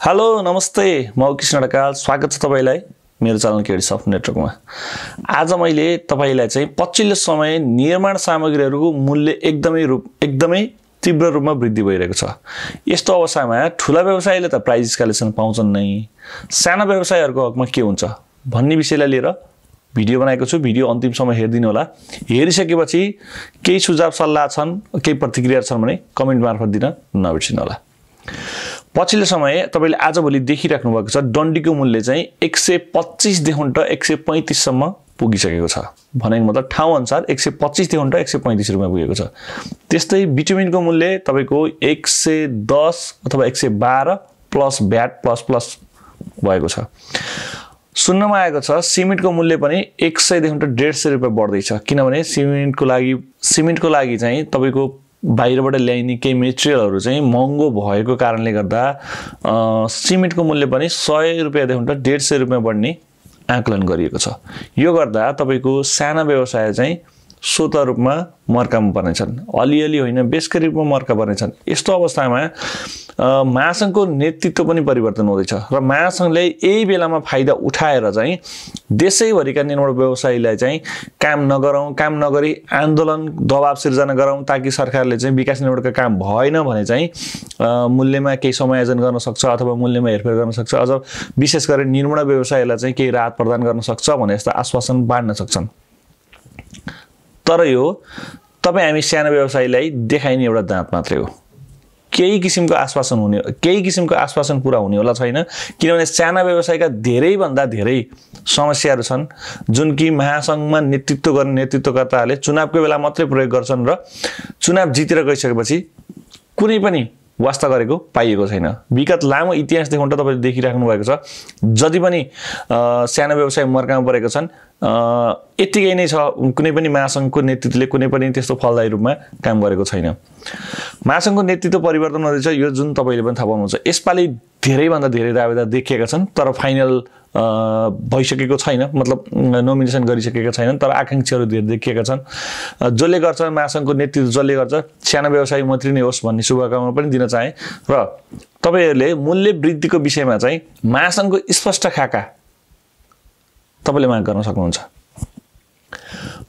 Hello नमस्ते म कृष्ण ढकाल स्वागत छ तपाईलाई मेरो च्यानल केडीसफ्ट नेटवर्कमा। आज मैले तपाईलाई चाहिँ पछिल्लो समय निर्माण सामग्रीहरूको मूल्य एकदमै तीव्र रूपमा वृद्धि भइरहेको छ। यस्तो अवस्थामा ठूला व्यवसायीले त प्राइस स्केलेसन पाउँछन् नै, साना व्यवसायीहरूको हकमा के हुन्छ भन्ने विषयलाई लिएर भिडियो बनाएको छु। भिडियो अन्तिमसम्म हेरिदिनु होला। हेरिसकेपछि केही सुझाव सल्लाह छन्, केही प्रतिक्रिया छन् भने कमेन्ट मार्फत दिन नबिर्सिनु होला। पछिल्लो समय तपाईले आजभोलि देखिराख्नु भएको छ डन्डीको मूल्य चाहिँ 125 देखि 135 सम्म पुगिसकेको छ। भनेको मतलब ठाउँ अनुसार 125 देखि 135 रुपैयाँ पुगेको छ। त्यस्तै बिटुमिनको मूल्य तपाईको 110 अथवा 112 प्लस भ्याट प्लस भएको छ। सुन्नमा आएको छ सिमेन्टको मूल्य पनि 100 देखि 150 रुपैयाँ बढ्दै छ, किनभने सिमेन्टको लागि चाहिँ तपाईको बाहिरबाट ल्याइने केही मेटेरियलहरु चाहिँ महँगो भएको कारणले गर्दा सिमेन्टको मूल्य पनि 100 रुपैयाँदेखि 150 रुपैयाँ बढ्ने आकलन गरिएको छ। यो गर्दा तपाईको साना व्यवसाय चाहिँ स्वतः रूपमा मर्कामा पर्नेछन्, अलिअलि होइन बेसकरी रूपमा मर्का पर्नेछन्। यस्तो अवस्थामा महासंघको नेतृत्व पनि परिवर्तन हुँदैछ र महासंघले यही बेलामा फाइदा उठाएर चाहिँ देशैभरिका निर्माण व्यवसायीलाई चाहिँ काम नगरी आन्दोलन दबाव सिर्जना गरौँ, ताकि सरकारले चाहिँ विकास निर्माणको काम भएन भने चाहिँ मूल्यमा केही समायोजन गर्न सक्छ अथवा मूल्यमा हेरफेर गर्न सक्छ, अझ विशेष गरी निर्माण व्यवसायीलाई चाहिँ केही राहत प्रदान गर्न सक्छ भने जस्तो आश्वासन बाँड्न सक्छन्। तर यो तपाई हामी सानो व्यवसायीलाई देखाइने एउटा दाँत मात्रै हो। केही किसिमको आश्वासन पूरा हुने होला छैन, किनभने साना व्यवसायका धेरै भन्दा धेरै समस्याहरू छन् जुन कि महासंघमा नेतृत्व गर्ने नेतृत्वकर्ताहरूले चुनावको बेला मात्रै प्रयोग गर्छन् र चुनाव जितेर गइसकेपछि कुनै पनि वास्ता गरेको पाइएको छैन। विगत लामो इतिहास देखाउन तपाईले देखिराख्नु भएको छ, जति पनि साना व्यवसाय मर्कामा परेको छन् यतिकै नै छ। कुनै पनि महासंघको नेतृत्वले कुनै पनि त्यस्तो फलदायी रूपमा काम गरेको छैन। महासंघको नेतृत्व परिवर्तन हुँदैछ, यो जुन तपाईले पनि थाहा पाउनुहुन्छ। यसपालि धेरै भन्दा धेरै दावेदार देखिएका छन् तर फाइनल भइसकेको छैन, मतलब नोमिनेसन गरिसकेका छैनन्, तर आकांक्षीहरू धेरै देखिएका छन्। जसले गर्छ महासंघको नेतृत्व जसले गर्छ साना व्यवसायी मन्त्री नै होस् भन्ने शुभकामना पनि दिन चाहे। र तपाईहरुले मूल्य वृद्धिको विषयमा चाहिँ महासंघको स्पष्ट खाका तपाईले माग गर्न सक्नुहुन्छ।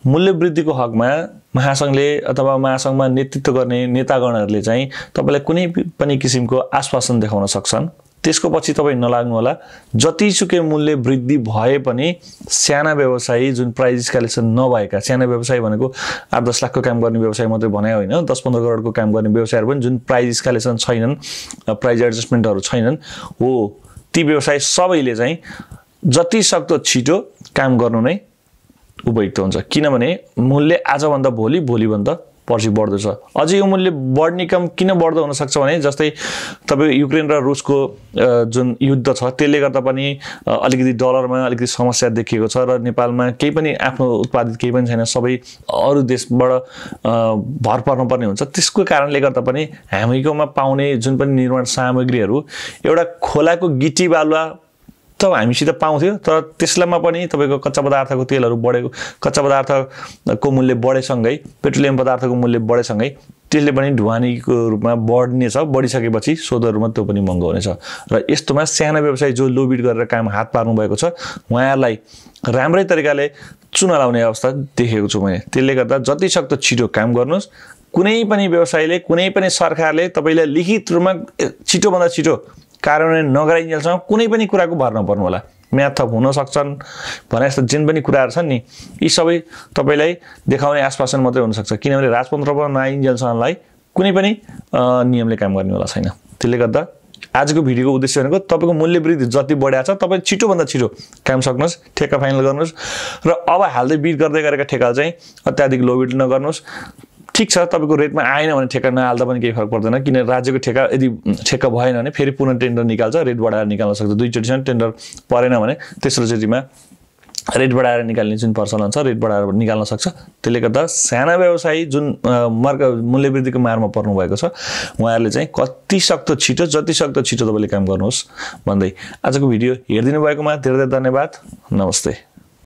मूल्य वृद्धिको हकमा महासंघले अथवा महासंघमा नेतृत्व गर्ने नेतागणहरूले चाहिँ तपाईलाई कुनै पनि किसिमको आश्वासन देखाउन सक्छन्। त्यसको पछि तपाई नलाग्नु होला। जतिसुकै मूल्य वृद्धि भए पनि साना व्यवसायी जुन प्राइस स्केलेसन नभएका साना व्यवसायी भनेको 8-10 लाखको काम गर्ने व्यवसाय मात्रै भने होइन, 10-15 करोडको काम गर्ने व्यवसायहरू पनि जुन प्राइस स्केलेसन छैनन्, प्राइस एडजस्टमेन्टहरू छैनन् हो, ती व्यवसाय सबैले चाहिँ जति सक्दो छिटो काम गर्नु नै उपयुक्त हुन्छ। किनभने मूल्य आजभन्दा भोलि भन्दा पर्सि बढ्दै छ। अझ यो मूल्य बढ्ने कम किन बढ्दो हुन सक्छ भने जस्तै तपाईको युक्रेन र रुसको जुन युद्ध छ त्यसले गर्दा पनि अलिकति डलरमा अलिकति समस्या देखिएको छ र नेपालमा केही पनि आफ्नो उत्पादित केही पनि छैन, सबै अरु देशबाट भर पर्नुपर्ने हुन्छ। त्यसको कारणले गर्दा पनि हामीकोमा पाउने जुन पनि निर्माण सामग्रीहरू एउटा खोलाको गिटी बालुवा त हामीसित पाउँथ्यो, तर त्यसलामा पनि तपाईको कच्चा पदार्थको तेलहरू बढेको, कच्चा पदार्थको मूल्य बढेसँगै पेट्रोलियम पदार्थको मूल्य बढेसँगै त्यसले पनि ढुवानीको रूपमा बढ्नेछ। बढिसकेपछि सोधहरूमा त्यो पनि महँगो हुनेछ। र यस्तोमा साना व्यवसायी जो लोबिड गरेर काम हात पार्नु भएको छ उहाँहरूलाई राम्रै तरिकाले चुना लाउने अवस्था देखेको छु मैले। त्यसले गर्दा जति सक्दो छिटो काम गर्नुस्। कुनै पनि व्यवसायीले कुनै पनि सरकारले तपाईलाई लिखित रूपमा छिटो भन्दा छिटो कार्यान्वयन नगराइन्जेलसम्म कुनै पनि कुराको भर नपर्नु होला। म्याद थप हुन सक्छन् भने जस्तो जुन पनि कुराहरू छन् नि, यी सबै तपाईलाई देखाउने आश्वासन मात्रै हुन सक्छ, किनभने राजतन्त्रमा नआइन्जेलसम्मलाई कुनै पनि नियमले काम गर्ने होला छैन। त्यसले गर्दा आजको भिडियोको उद्देश्य भनेको तपाईको मूल्य वृद्धि जति बढ्या छ तपाई छिटो भन्दा छिटो काम सक्नुस्, ठेक्का फाइनल गर्नुस् र अब हाल्दै बिड गर्दै गरेका ठेक्का चाहिँ अत्याधिक लोबिड नगर्नुस्। ठीक छ, तपाईको रेटमा आएन भने ठेक्का नहाल्दा पनि केही फरक पर्दैन, किन राज्यको ठेक्का यदि ठेक्का भएन भने फेरि पुनः टेन्डर निकाल्छ, रेट बढाएर निकाल्न सक्छ। दुई चोटिसम्म टेन्डर परेन भने तेस्रो चोटिमा रेट बढाएर निकाल्ने जुन प्रचलन छ रेट बढाएर निकाल्न सक्छ। त्यसले गर्दा साना व्यवसायी जुन मूल्य वृद्धिको मारमा पर्नु भएको छ उहाँहरूले चाहिँ जति सक्दो छिटो तपाईले काम गर्नुहोस् भन्दै आजको भिडियो हेरिदिनु भएकोमा धेरै धेरै धन्यवाद। नमस्ते।